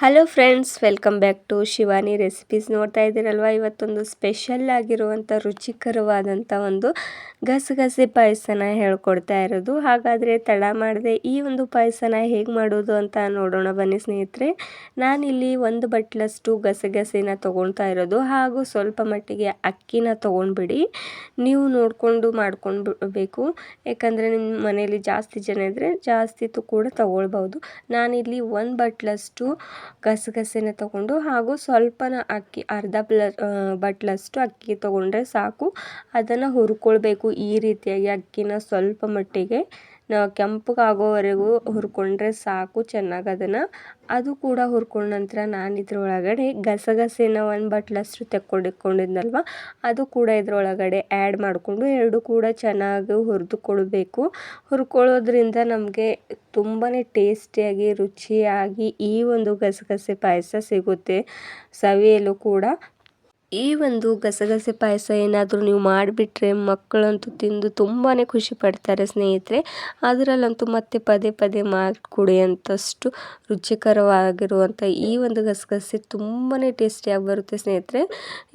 Hello friends, welcome back to Shivani recipes. ನೋಡ್ತಾ ಇದ್ದೀರಲ್ವ, ಇವತ್ತೊಂದು ಸ್ಪೆಷಲ್ ಆಗಿರುವಂಥ ರುಚಿಕರವಾದಂಥ ಒಂದು ಗಸಗಸೆ ಪಾಯಸನ ಹೇಳ್ಕೊಡ್ತಾ ಇರೋದು. ಹಾಗಾದರೆ ತಡ ಮಾಡದೆ ಈ ಒಂದು ಪಾಯಸನ ಹೇಗೆ ಮಾಡೋದು ಅಂತ ನೋಡೋಣ ಬನ್ನಿ ಸ್ನೇಹಿತರೆ. ನಾನಿಲ್ಲಿ ಒಂದು ಬಟ್ಲಷ್ಟು ಗಸಗಸೆನ ತೊಗೊಳ್ತಾ ಇರೋದು, ಹಾಗೂ ಸ್ವಲ್ಪ ಮಟ್ಟಿಗೆ ಅಕ್ಕಿನ ತೊಗೊಂಡ್ಬಿಡಿ. ನೀವು ನೋಡಿಕೊಂಡು ಮಾಡ್ಕೊಂಡು ಯಾಕಂದರೆ ನಿಮ್ಮ ಮನೆಯಲ್ಲಿ ಜಾಸ್ತಿ ಜನ ಇದ್ದರೆ ಜಾಸ್ತಿ ಕೂಡ ತೊಗೊಳ್ಬೋದು. ನಾನಿಲ್ಲಿ ಒಂದು ಬಟ್ಲಷ್ಟು ಗಸಗಸೆನ ತೊಗೊಂಡು ಹಾಗೂ ಸ್ವಲ್ಪನ ಅಕ್ಕಿ, ಅರ್ಧ ಬಟ್ಲಷ್ಟು ಅಕ್ಕಿ ತೊಗೊಂಡ್ರೆ ಸಾಕು. ಅದನ್ನು ಹುರ್ಕೊಳ್ಬೇಕು ಈ ರೀತಿಯಾಗಿ. ಅಕ್ಕಿನ ಸ್ವಲ್ಪ ಮಟ್ಟಿಗೆ ಕೆಂಪಗಾಗೋವರೆಗೂ ಹುರ್ಕೊಂಡ್ರೆ ಸಾಕು ಚೆನ್ನಾಗಿ. ಅದು ಕೂಡ ಹುರ್ಕೊಂಡ ನಂತರ ನಾನು ಇದ್ರೊಳಗಡೆ ಗಸಗಸೆನ ಒಂದು ಬಟ್ಲಷ್ಟು ತೆಕ್ಕೊಂಡಿಟ್ಕೊಂಡಿದ್ನಲ್ವ, ಅದು ಕೂಡ ಇದ್ರೊಳಗಡೆ ಆ್ಯಡ್ ಮಾಡಿಕೊಂಡು ಎರಡು ಕೂಡ ಚೆನ್ನಾಗಿ ಹುರಿದುಕೊಳ್ಬೇಕು. ಹುರ್ಕೊಳ್ಳೋದ್ರಿಂದ ನಮಗೆ ತುಂಬಾ ಟೇಸ್ಟಿಯಾಗಿ ರುಚಿಯಾಗಿ ಈ ಒಂದು ಗಸಗಸೆ ಪಾಯಸ ಸಿಗುತ್ತೆ, ಸವಿಯಲು ಕೂಡ. ಈ ಒಂದು ಗಸಗಸೆ ಪಾಯಸ ಏನಾದರೂ ನೀವು ಮಾಡಿಬಿಟ್ರೆ ಮಕ್ಕಳಂತೂ ತಿಂದು ತುಂಬಾ ಖುಷಿ ಪಡ್ತಾರೆ ಸ್ನೇಹಿತರೆ. ಅದರಲ್ಲಂತೂ ಮತ್ತೆ ಪದೇ ಪದೇ ಮಾಡಿಕೊಡುವಂಥಷ್ಟು ರುಚಿಕರವಾಗಿರುವಂಥ ಈ ಒಂದು ಗಸಗಸೆ ತುಂಬಾ ಟೇಸ್ಟಿಯಾಗಿ ಬರುತ್ತೆ ಸ್ನೇಹಿತರೆ.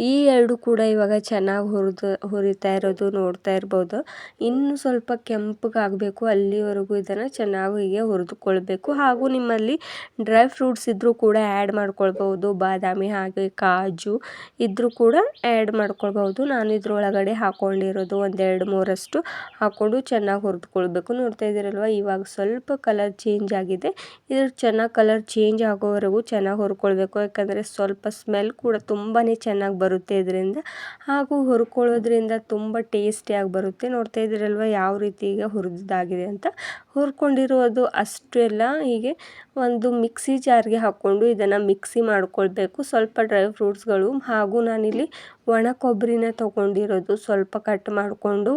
ಈ ಎರಡು ಕೂಡ ಇವಾಗ ಚೆನ್ನಾಗಿ ಹುರಿತಾ ಇರೋದು ನೋಡ್ತಾ ಇರ್ಬೋದು. ಇನ್ನು ಸ್ವಲ್ಪ ಕೆಂಪಗಾಗಬೇಕು, ಅಲ್ಲಿವರೆಗೂ ಇದನ್ನು ಚೆನ್ನಾಗಿ ಹೀಗೆ ಹುರಿದುಕೊಳ್ಬೇಕು. ಹಾಗೂ ನಿಮ್ಮಲ್ಲಿ ಡ್ರೈ ಫ್ರೂಟ್ಸ್ ಇದ್ದರೂ ಕೂಡ ಆ್ಯಡ್ ಮಾಡ್ಕೊಳ್ಬೋದು. ಬಾದಾಮಿ ಹಾಗೆ ಕಾಜು ಇದ್ದರೂ ಕೂಡ ಆ್ಯಡ್ ಮಾಡ್ಕೊಳ್ಬೋದು. ನಾನು ಇದ್ರೊಳಗಡೆ ಹಾಕ್ಕೊಂಡಿರೋದು ಒಂದೆರಡು ಮೂರಷ್ಟು ಹಾಕ್ಕೊಂಡು ಚೆನ್ನಾಗಿ ಹುರಿದುಕೊಳ್ಬೇಕು. ನೋಡ್ತಾ ಇದ್ದೀರಲ್ವ, ಇವಾಗ ಸ್ವಲ್ಪ ಕಲರ್ ಚೇಂಜ್ ಆಗಿದೆ. ಇದ್ರ ಚೆನ್ನಾಗಿ ಕಲರ್ ಚೇಂಜ್ ಆಗೋವರೆಗೂ ಚೆನ್ನಾಗಿ ಹುರ್ಕೊಳ್ಬೇಕು, ಯಾಕಂದರೆ ಸ್ವಲ್ಪ ಸ್ಮೆಲ್ ಕೂಡ ತುಂಬಾ ಚೆನ್ನಾಗಿ ಬರುತ್ತೆ ಇದರಿಂದ. ಹಾಗೂ ಹುರ್ಕೊಳ್ಳೋದ್ರಿಂದ ತುಂಬ ಟೇಸ್ಟಿಯಾಗಿ ಬರುತ್ತೆ. ನೋಡ್ತಾ ಇದ್ದೀರಲ್ವ ಯಾವ ರೀತಿ ಈಗ ಹುರಿದಾಗಿದೆ ಅಂತ. ಹುರ್ಕೊಂಡಿರೋದು ಅಷ್ಟು ಎಲ್ಲ ಹೀಗೆ ಒಂದು ಮಿಕ್ಸಿ ಜಾರ್ಗೆ ಹಾಕ್ಕೊಂಡು ಇದನ್ನು ಮಿಕ್ಸಿ ಮಾಡ್ಕೊಳ್ಬೇಕು. ಸ್ವಲ್ಪ ಡ್ರೈ ಫ್ರೂಟ್ಸ್ಗಳು ಹಾಗೂ ನಾನಿಲ್ಲಿ ಒಣ ಕೊಬ್ಬರಿನ ತೊಗೊಂಡಿರೋದು, ಸ್ವಲ್ಪ ಕಟ್ ಮಾಡಿಕೊಂಡು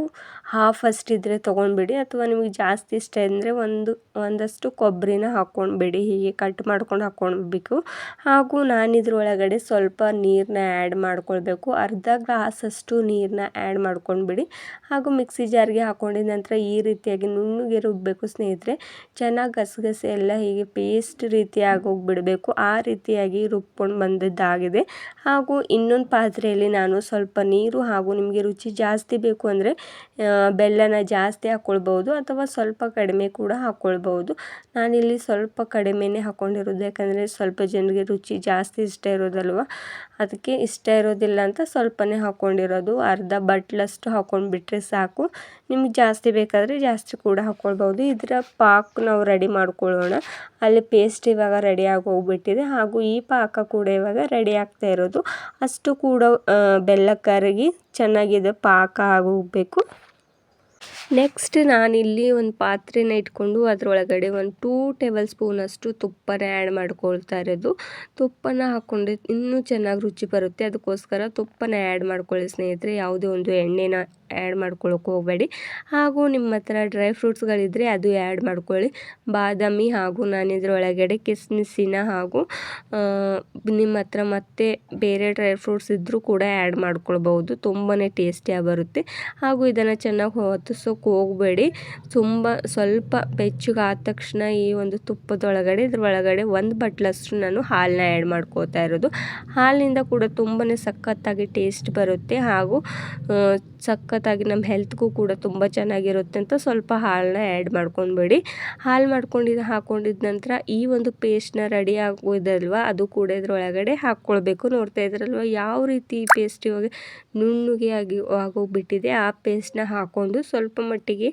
ಹಾಫ್ ಅಷ್ಟಿದ್ರೆ ತೊಗೊಂಡ್ಬಿಡಿ, ಅಥವಾ ನಿಮಗೆ ಜಾಸ್ತಿ ಇಷ್ಟ ಅಂದರೆ ಒಂದಷ್ಟು ಕೊಬ್ಬರಿನ ಹಾಕ್ಕೊಂಡ್ಬಿಡಿ. ಹೀಗೆ ಕಟ್ ಮಾಡ್ಕೊಂಡು ಹಾಕ್ಕೊಳ್ಬೇಕು. ಹಾಗೂ ನಾನಿದ್ರೊಳಗಡೆ ಸ್ವಲ್ಪ ನೀರನ್ನ ಆ್ಯಡ್ ಮಾಡ್ಕೊಳ್ಬೇಕು, ಅರ್ಧ ಗ್ಲಾಸಷ್ಟು ನೀರನ್ನ ಆ್ಯಡ್ ಮಾಡ್ಕೊಂಡ್ಬಿಡಿ. ಹಾಗೂ ಮಿಕ್ಸಿ ಜಾರ್ಗೆ ಹಾಕ್ಕೊಂಡಿದ ನಂತರ ಈ ರೀತಿಯಾಗಿ ನುಣ್ಣಗೆ ರುಬ್ಬಬೇಕು ಸ್ನೇಹಿತರೆ. ಚೆನ್ನಾಗಿ ಗಸಗಸೆ ಎಲ್ಲ ಹೀಗೆ ಪೇಸ್ಟ್ ರೀತಿಯಾಗಿ ಹೋಗಿಬಿಡಬೇಕು, ಆ ರೀತಿಯಾಗಿ ರುಬ್ಕೊಂಡು ಬಂದಿದ್ದಾಗಿದೆ. ಹಾಗೂ ಇನ್ನೊಂದು ಪಾತ್ರೆಯಲ್ಲಿ ನಾನು ಸ್ವಲ್ಪ ನೀರು ಹಾಗೂ ನಿಮಗೆ ರುಚಿ ಜಾಸ್ತಿ ಬೇಕು ಅಂದರೆ ಬೆಲ್ಲನ ಜಾಸ್ತಿ ಹಾಕ್ಕೊಳ್ಬೋದು, ಅಥವಾ ಸ್ವಲ್ಪ ಕಡಿಮೆ ಕೂಡ ಹಾಕ್ಕೊಳ್ಬೋದು. ನಾನಿಲ್ಲಿ ಸ್ವಲ್ಪ ಕಡಿಮೆನೇ ಹಾಕ್ಕೊಂಡಿರೋದು, ಯಾಕಂದರೆ ಸ್ವಲ್ಪ ಜನರಿಗೆ ರುಚಿ ಜಾಸ್ತಿ ಇಷ್ಟ ಇರೋದಲ್ವ, ಅದಕ್ಕೆ ಇಷ್ಟ ಇರೋದಿಲ್ಲ ಅಂತ ಸ್ವಲ್ಪನೇ ಹಾಕ್ಕೊಂಡಿರೋದು. ಅರ್ಧ ಬಟ್ಲಷ್ಟು ಹಾಕ್ಕೊಂಡ್ಬಿಟ್ರೆ ಸಾಕು. ನಿಮ್ಗೆ ಜಾಸ್ತಿ ಬೇಕಾದರೆ ಜಾಸ್ತಿ ಕೂಡ ಹಾಕ್ಕೊಳ್ಬೋದು. ಇದರ ಪಾಕ್ ನಾವು ರೆಡಿ ಮಾಡ್ಕೊಳ್ಳೋಣ. ಅಲ್ಲಿ ಪೇಸ್ಟ್ ಇವಾಗ ರೆಡಿಯಾಗಿ ಹೋಗ್ಬಿಟ್ಟಿದೆ, ಹಾಗೂ ಈ ಪಾಕ ಕೂಡ ಇವಾಗ ರೆಡಿ ಆಗ್ತಾ ಇರೋದು. ಅಷ್ಟು ಕೂಡ ಬೆಲ್ಲ ಕರಗಿ ಚೆನ್ನಾಗಿದೆ ಪಾಕ ಆಗೋಗಬೇಕು. ನೆಕ್ಸ್ಟ್ ನಾನಿಲ್ಲಿ ಒಂದು ಪಾತ್ರೆನ ಇಟ್ಕೊಂಡು ಅದರೊಳಗಡೆ ಒಂದು 2 ಟೇಬಲ್ ಸ್ಪೂನಷ್ಟು ತುಪ್ಪನ ಆ್ಯಡ್ ಮಾಡ್ಕೊಳ್ತಾ ಇರೋದು. ತುಪ್ಪನ ಹಾಕ್ಕೊಂಡ್ರೆ ಇನ್ನೂ ಚೆನ್ನಾಗಿ ರುಚಿ ಬರುತ್ತೆ, ಅದಕ್ಕೋಸ್ಕರ ತುಪ್ಪನ ಆ್ಯಡ್ ಮಾಡ್ಕೊಳ್ಳಿ ಸ್ನೇಹಿತರೆ. ಯಾವುದೇ ಒಂದು ಎಣ್ಣೆನ ಆ್ಯಡ್ ಮಾಡ್ಕೊಳ್ಳೋಕೆ ಹೋಗಬೇಡಿ. ಹಾಗೂ ನಿಮ್ಮ ಹತ್ರ ಡ್ರೈ ಫ್ರೂಟ್ಸ್ಗಳಿದ್ದರೆ ಅದು ಆ್ಯಡ್ ಮಾಡ್ಕೊಳ್ಳಿ. ಬಾದಾಮಿ ಹಾಗೂ ನಾನಿದ್ರೊಳಗಡೆ ಕಿಸ್ಮಿಸ್ಸಿನ ಹಾಗೂ ನಿಮ್ಮ ಹತ್ರ ಮತ್ತೆ ಬೇರೆ ಡ್ರೈ ಫ್ರೂಟ್ಸ್ ಇದ್ದರೂ ಕೂಡ ಆ್ಯಡ್ ಮಾಡ್ಕೊಳ್ಬೋದು, ತುಂಬಾ ಟೇಸ್ಟಿಯಾಗಿ ಬರುತ್ತೆ. ಹಾಗೂ ಇದನ್ನು ಚೆನ್ನಾಗಿ ಹೊತ್ತಿಸೋಕೆ ಹೋಗಬೇಡಿ. ಸ್ವಲ್ಪ ಬೆಚ್ಚಗಾದ ತಕ್ಷಣ ಈ ಒಂದು ತುಪ್ಪದೊಳಗಡೆ ಇದ್ರೊಳಗಡೆ ಒಂದು ಬಟ್ಲಷ್ಟು ನಾನು ಹಾಲನ್ನ ಆ್ಯಡ್ ಮಾಡ್ಕೋತಾ ಇರೋದು. ಹಾಲಿನಿಂದ ಕೂಡ ತುಂಬಾ ಸಖತ್ತಾಗಿ ಟೇಸ್ಟ್ ಬರುತ್ತೆ, ಹಾಗೂ ಸಖತ್ತಾಗಿ ನಮ್ಮ ಹೆಲ್ತ್ಗೂ ಕೂಡ ತುಂಬ ಚೆನ್ನಾಗಿರುತ್ತೆ ಅಂತ ಸ್ವಲ್ಪ ಹಾಲನ್ನ ಆ್ಯಡ್ ಮಾಡ್ಕೊಂಡ್ಬೇಡಿ. ಹಾಲು ಹಾಕ್ಕೊಂಡಿದ್ದ ನಂತರ ಈ ಒಂದು ಪೇಸ್ಟ್ನ ರೆಡಿ ಆಗೋದಲ್ವ, ಅದು ಕೂಡ ಇದ್ರೊಳಗಡೆ ಹಾಕ್ಕೊಳ್ಬೇಕು. ನೋಡ್ತಾ ಇದ್ರಲ್ವ ಯಾವ ರೀತಿ ಪೇಸ್ಟ್ ಇವಾಗ ನುಣ್ಣಗೆ ಆಗೋಗ್ಬಿಟ್ಟಿದೆ. ಆ ಪೇಸ್ಟ್ನ ಹಾಕ್ಕೊಂಡು ಸ್ವಲ್ಪ ಮಟ್ಟಿಗೆ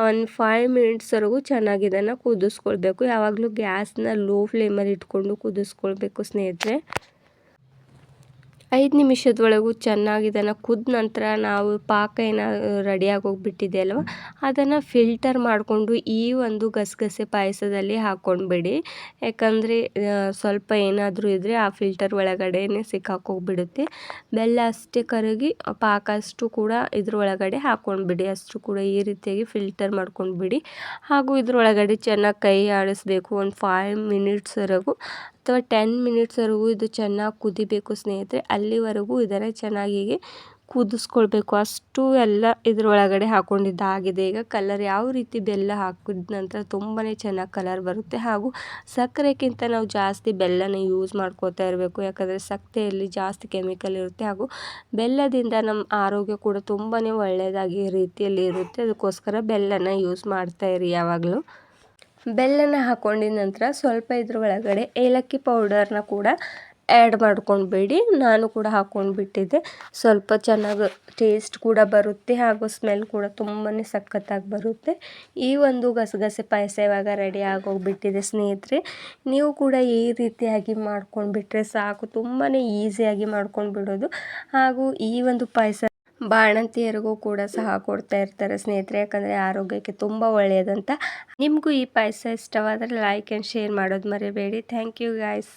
ಒಂದು 5 ಮಿನಿಟ್ಸ್ವರೆಗೂ ಚೆನ್ನಾಗಿ ಇದನ್ನು ಕುದಿಸ್ಕೊಳ್ಬೇಕು. ಯಾವಾಗಲೂ ಗ್ಯಾಸ್ನ ಲೋ ಫ್ಲೇಮಲ್ಲಿ ಇಟ್ಕೊಂಡು ಕುದಿಸ್ಕೊಳ್ಬೇಕು ಸ್ನೇಹಿತರೆ. 5 ನಿಮಿಷದೊಳಗೂ ಚೆನ್ನಾಗಿ ಇದನ್ನು ಕುದ್ದ ನಂತರ ನಾವು ಪಾಕ ರೆಡಿಯಾಗಿ ಹೋಗ್ಬಿಟ್ಟಿದೆ ಅಲ್ವ, ಅದನ್ನು ಫಿಲ್ಟರ್ ಮಾಡಿಕೊಂಡು ಈ ಒಂದು ಗಸಗಸೆ ಪಾಯಸದಲ್ಲಿ ಹಾಕ್ಕೊಂಡ್ಬಿಡಿ. ಯಾಕಂದರೆ ಸ್ವಲ್ಪ ಏನಾದರೂ ಇದ್ದರೆ ಆ ಫಿಲ್ಟರ್ ಒಳಗಡೆನೇ ಸಿಕ್ಕಾಕೋಗ್ಬಿಡುತ್ತೆ. ಬೆಲ್ಲ ಅಷ್ಟೇ ಕರಗಿ ಪಾಕ ಅಷ್ಟು ಕೂಡ ಇದ್ರೊಳಗಡೆ ಹಾಕ್ಕೊಂಡ್ಬಿಡಿ. ಅಷ್ಟು ಕೂಡ ಈ ರೀತಿಯಾಗಿ ಫಿಲ್ಟರ್ ಮಾಡ್ಕೊಂಡ್ಬಿಡಿ. ಹಾಗೂ ಇದ್ರೊಳಗಡೆ ಚೆನ್ನಾಗಿ ಕೈ ಆಡಿಸ್ಬೇಕು ಒಂದು 5 ಮಿನಿಟ್ಸ್ವರೆಗೂ ಅಥವಾ 10 ಮಿನಿಟ್ಸ್ವರೆಗೂ ಇದು ಚೆನ್ನಾಗಿ ಕುದಿಬೇಕು ಸ್ನೇಹಿತರೆ. ಅಲ್ಲಿವರೆಗೂ ಇದನ್ನು ಚೆನ್ನಾಗಿ ಕುದಿಸ್ಕೊಳ್ಬೇಕು. ಅಷ್ಟು ಎಲ್ಲ ಇದ್ರೊಳಗಡೆ ಹಾಕ್ಕೊಂಡಿದ್ದಾಗಿದೆ. ಈಗ ಕಲರ್ ಯಾವ ರೀತಿ ಬೆಲ್ಲ ಹಾಕಿದ ನಂತರ ತುಂಬಾ ಚೆನ್ನಾಗಿ ಕಲರ್ ಬರುತ್ತೆ. ಹಾಗೂ ಸಕ್ಕರೆಗಿಂತ ನಾವು ಜಾಸ್ತಿ ಬೆಲ್ಲನ ಯೂಸ್ ಮಾಡ್ಕೋತಾ ಇರಬೇಕು. ಯಾಕಂದರೆ ಸಕ್ಕರೆಯಲ್ಲಿ ಜಾಸ್ತಿ ಕೆಮಿಕಲ್ ಇರುತ್ತೆ ಹಾಗೂ ಬೆಲ್ಲದಿಂದ ನಮ್ಮ ಆರೋಗ್ಯ ಕೂಡ ತುಂಬಾ ಒಳ್ಳೆಯದಾಗಿ ರೀತಿಯಲ್ಲಿ ಇರುತ್ತೆ. ಅದಕ್ಕೋಸ್ಕರ ಬೆಲ್ಲನ ಯೂಸ್ ಮಾಡ್ತಾ ಇರಿ ಯಾವಾಗಲೂ. ಬೆಲ್ಲನ ಹಾಕೊಂಡಿದ ನಂತರ ಸ್ವಲ್ಪ ಇದ್ರ ಒಳಗಡೆ ಏಲಕ್ಕಿ ಪೌಡರ್ನ ಕೂಡ ಆ್ಯಡ್ ಮಾಡ್ಕೊಂಡ್ಬೇಡಿ. ನಾನು ಕೂಡ ಹಾಕ್ಕೊಂಡ್ಬಿಟ್ಟಿದ್ದೆ. ಸ್ವಲ್ಪ ಚೆನ್ನಾಗಿ ಟೇಸ್ಟ್ ಕೂಡ ಬರುತ್ತೆ ಹಾಗೂ ಸ್ಮೆಲ್ ಕೂಡ ತುಂಬಾ ಸಖತ್ತಾಗಿ ಬರುತ್ತೆ. ಈ ಒಂದು ಗಸಗಸೆ ಪಾಯಸ ಇವಾಗ ರೆಡಿ ಆಗೋಗ್ಬಿಟ್ಟಿದೆ ಸ್ನೇಹಿತರೆ. ನೀವು ಕೂಡ ಈ ರೀತಿಯಾಗಿ ಮಾಡ್ಕೊಂಡ್ಬಿಟ್ರೆ ಸಾಕು. ತುಂಬಾ ಈಸಿಯಾಗಿ ಮಾಡ್ಕೊಂಡು ಬಿಡೋದು. ಹಾಗೂ ಈ ಒಂದು ಪಾಯಸ ಬಾಣಂತಿಯರಿಗೂ ಕೂಡ ಸಹ ಕೊಡ್ತಾ ಇರ್ತಾರೆ ಸ್ನೇಹಿತರೆ. ಯಾಕಂದರೆ ಆರೋಗ್ಯಕ್ಕೆ ತುಂಬ ಒಳ್ಳೆಯದಂತ. ನಿಮಗೂ ಈ ಪಾಯಸ ಇಷ್ಟವಾದರೆ ಲೈಕ್ ಆ್ಯಂಡ್ ಶೇರ್ ಮಾಡೋದು ಮರಿಬೇಡಿ. Thank you guys.